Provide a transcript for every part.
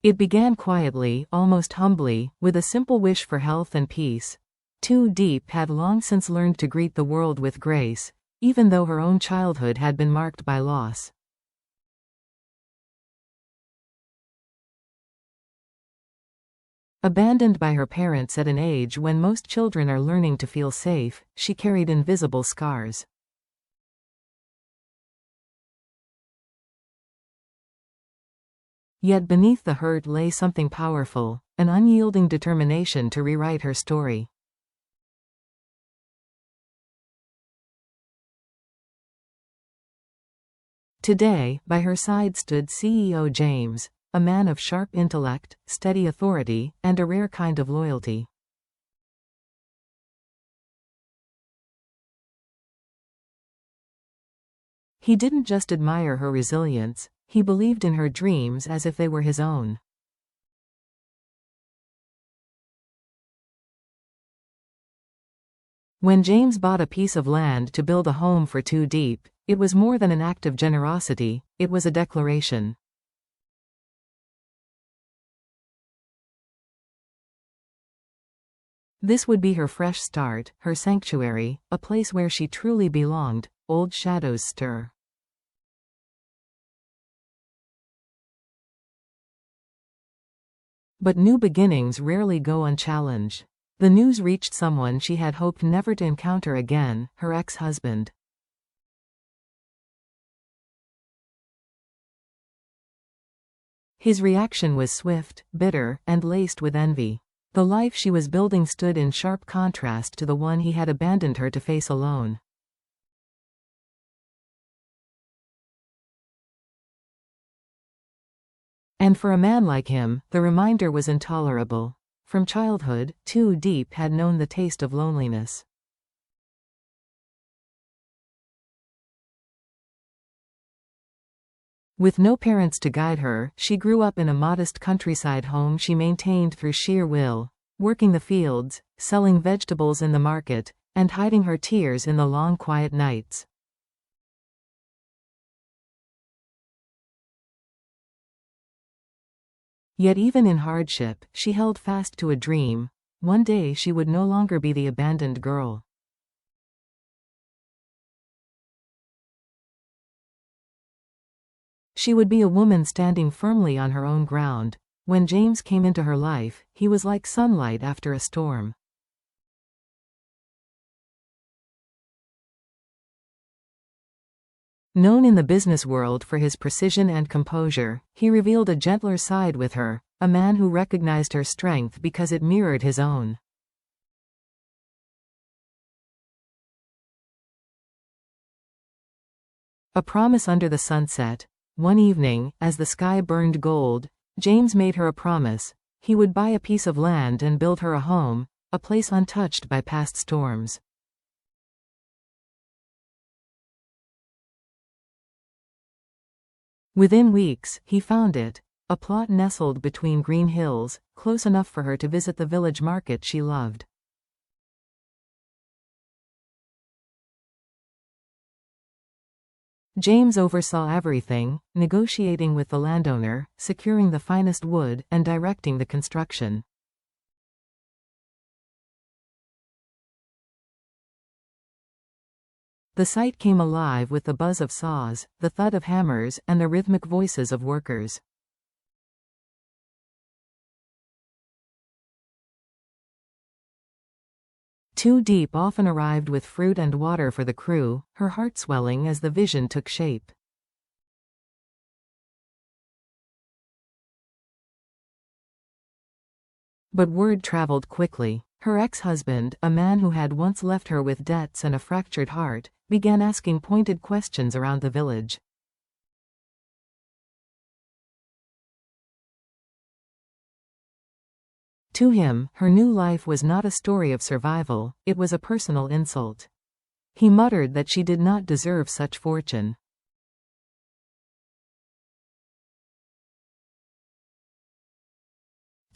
It began quietly, almost humbly, with a simple wish for health and peace. Tú Diệ had long since learned to greet the world with grace, even though her own childhood had been marked by loss. Abandoned by her parents at an age when most children are learning to feel safe, she carried invisible scars. Yet beneath the hurt lay something powerful, an unyielding determination to rewrite her story. Today, by her side stood CEO James, a man of sharp intellect, steady authority, and a rare kind of loyalty. He didn't just admire her resilience, he believed in her dreams as if they were his own. When James bought a piece of land to build a home for Tú Diệ, it was more than an act of generosity, it was a declaration. This would be her fresh start, her sanctuary, a place where she truly belonged. Old shadows stir. But new beginnings rarely go unchallenged. The news reached someone she had hoped never to encounter again, her ex-husband. His reaction was swift, bitter, and laced with envy. The life she was building stood in sharp contrast to the one he had abandoned her to face alone. And for a man like him, the reminder was intolerable. From childhood, Tú Diệ had known the taste of loneliness. With no parents to guide her, she grew up in a modest countryside home she maintained through sheer will, working the fields, selling vegetables in the market, and hiding her tears in the long quiet nights. Yet even in hardship, she held fast to a dream. One day she would no longer be the abandoned girl. She would be a woman standing firmly on her own ground. When James came into her life, he was like sunlight after a storm. Known in the business world for his precision and composure, he revealed a gentler side with her, a man who recognized her strength because it mirrored his own. A promise under the sunset. One evening, as the sky burned gold, James made her a promise. He would buy a piece of land and build her a home, a place untouched by past storms. Within weeks, he found it, a plot nestled between green hills, close enough for her to visit the village market she loved. James oversaw everything, negotiating with the landowner, securing the finest wood, and directing the construction. The site came alive with the buzz of saws, the thud of hammers, and the rhythmic voices of workers. Tú Diệ often arrived with fruit and water for the crew, her heart swelling as the vision took shape. But word traveled quickly. Her ex-husband, a man who had once left her with debts and a fractured heart, began asking pointed questions around the village. To him, her new life was not a story of survival, it was a personal insult. He muttered that she did not deserve such fortune.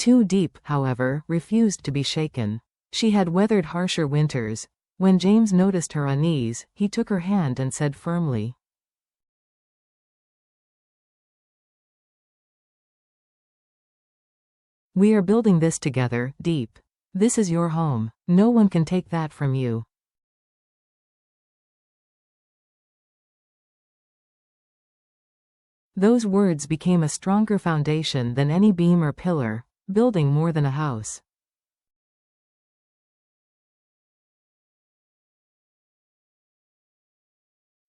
Tú Diệ, however, refused to be shaken. She had weathered harsher winters. When James noticed her unease, he took her hand and said firmly, We are building this together, Deep. This is your home. No one can take that from you. Those words became a stronger foundation than any beam or pillar, building more than a house.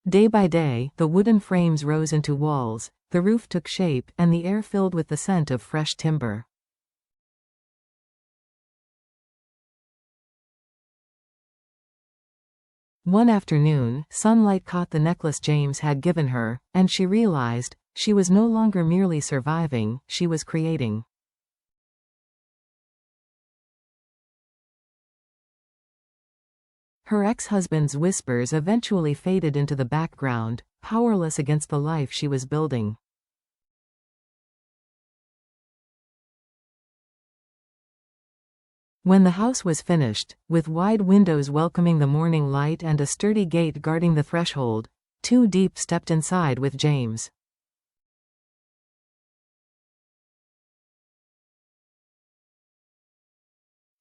Day by day, the wooden frames rose into walls, the roof took shape, and the air filled with the scent of fresh timber. One afternoon, sunlight caught the necklace James had given her, and she realized she was no longer merely surviving, she was creating. Her ex-husband's whispers eventually faded into the background, powerless against the life she was building. When the house was finished, with wide windows welcoming the morning light and a sturdy gate guarding the threshold, Tú Diệ stepped inside with James.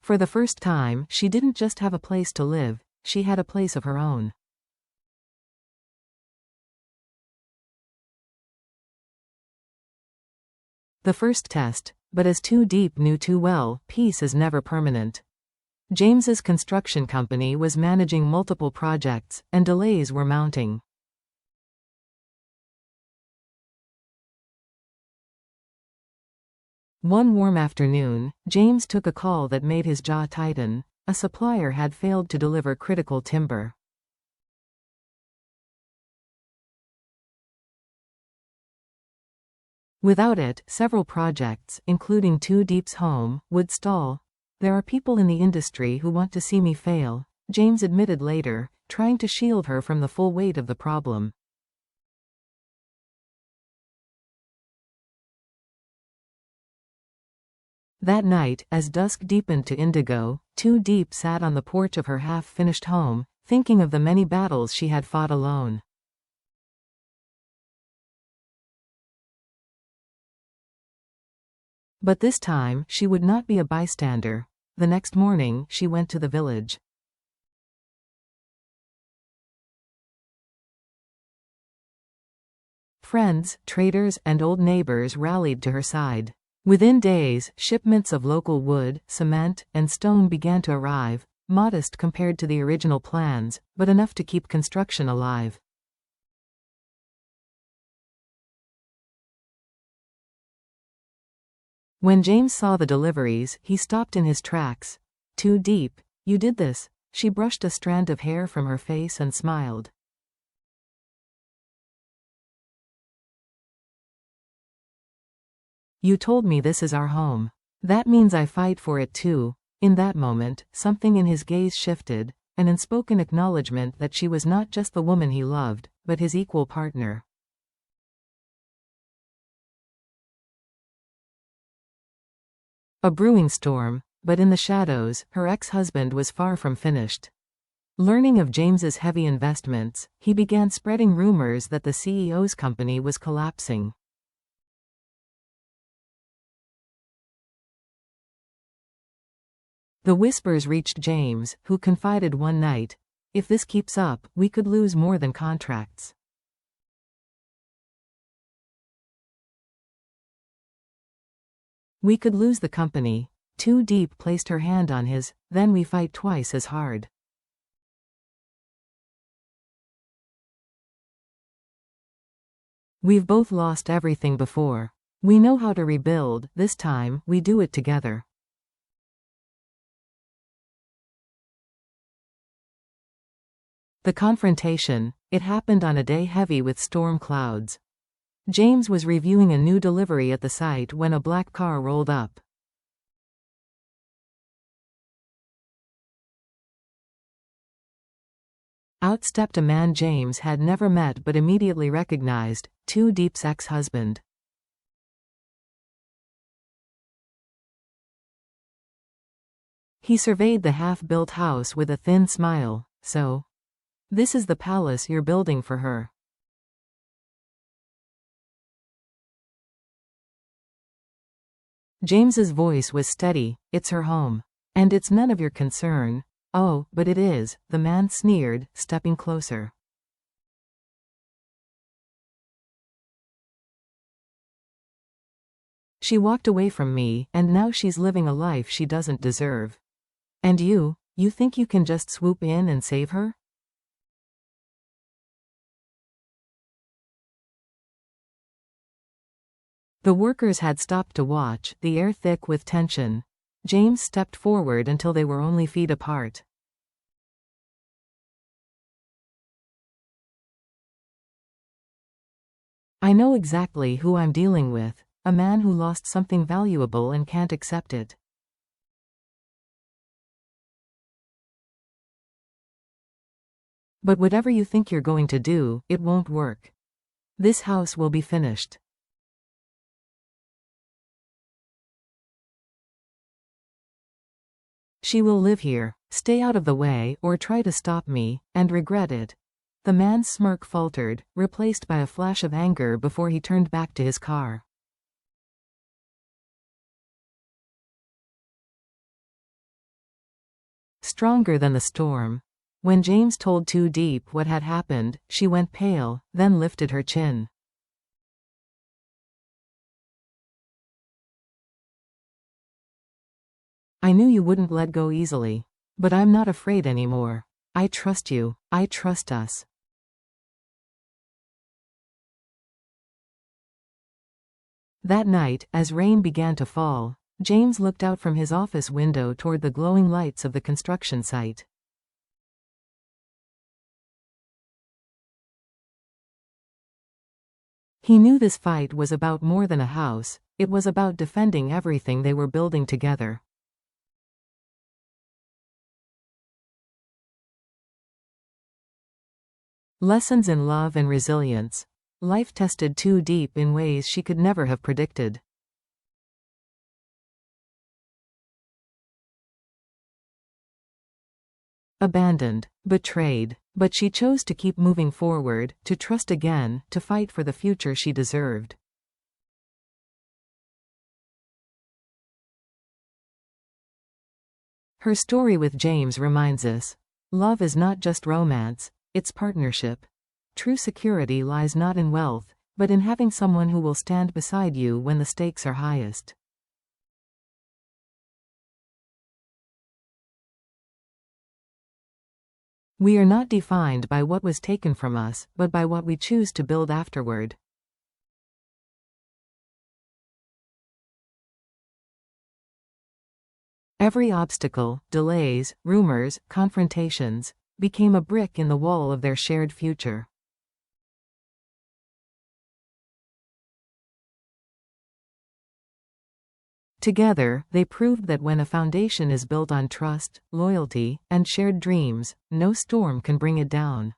For the first time, she didn't just have a place to live, she had a place of her own. The first test, but as Tú Diệ knew too well, peace is never permanent. James's construction company was managing multiple projects, and delays were mounting. One warm afternoon, James took a call that made his jaw tighten. A supplier had failed to deliver critical timber. Without it, several projects, including Tú Diè's home, would stall. There are people in the industry who want to see me fail, James admitted later, trying to shield her from the full weight of the problem. That night, as dusk deepened to indigo, Tú Diệ sat on the porch of her half-finished home, thinking of the many battles she had fought alone. But this time, she would not be a bystander. The next morning, she went to the village. Friends, traders, and old neighbors rallied to her side. Within days, shipments of local wood, cement, and stone began to arrive, modest compared to the original plans, but enough to keep construction alive. When James saw the deliveries, he stopped in his tracks. Tú Diệ, you did this. She brushed a strand of hair from her face and smiled. You told me this is our home. That means I fight for it too. In that moment, something in his gaze shifted, an unspoken acknowledgement that she was not just the woman he loved, but his equal partner. A brewing storm, but in the shadows, her ex-husband was far from finished. Learning of James's heavy investments, he began spreading rumors that the CEO's company was collapsing. The whispers reached James, who confided one night, "If this keeps up, we could lose more than contracts." We could lose the company. Tú Diè placed her hand on his, then we fight twice as hard. We've both lost everything before. We know how to rebuild, this time, we do it together. The confrontation, it happened on a day heavy with storm clouds. James was reviewing a new delivery at the site when a black car rolled up. Out stepped a man James had never met but immediately recognized, Tú Diè's ex-husband. He surveyed the half-built house with a thin smile. So, this is the palace you're building for her. James's voice was steady. It's her home. And it's none of your concern. Oh, but it is, the man sneered, stepping closer. She walked away from me, and now she's living a life she doesn't deserve. And you think you can just swoop in and save her? The workers had stopped to watch, the air thick with tension. James stepped forward until they were only feet apart. I know exactly who I'm dealing with, a man who lost something valuable and can't accept it. But whatever you think you're going to do, it won't work. This house will be finished. She will live here, stay out of the way, or try to stop me, and regret it. The man's smirk faltered, replaced by a flash of anger before he turned back to his car. Stronger than the storm. When James told Tú Diệ what had happened, she went pale, then lifted her chin. I knew you wouldn't let go easily. But I'm not afraid anymore. I trust you. I trust us. That night, as rain began to fall, James looked out from his office window toward the glowing lights of the construction site. He knew this fight was about more than a house, it was about defending everything they were building together. Lessons in love and resilience. Life tested Tú Diệ in ways she could never have predicted. Abandoned, betrayed, but she chose to keep moving forward, to trust again, to fight for the future she deserved. Her story with James reminds us, love is not just romance, it's partnership. True security lies not in wealth, but in having someone who will stand beside you when the stakes are highest. We are not defined by what was taken from us, but by what we choose to build afterward. Every obstacle, delays, rumors, confrontations, became a brick in the wall of their shared future. Together, they proved that when a foundation is built on trust, loyalty, and shared dreams, no storm can bring it down.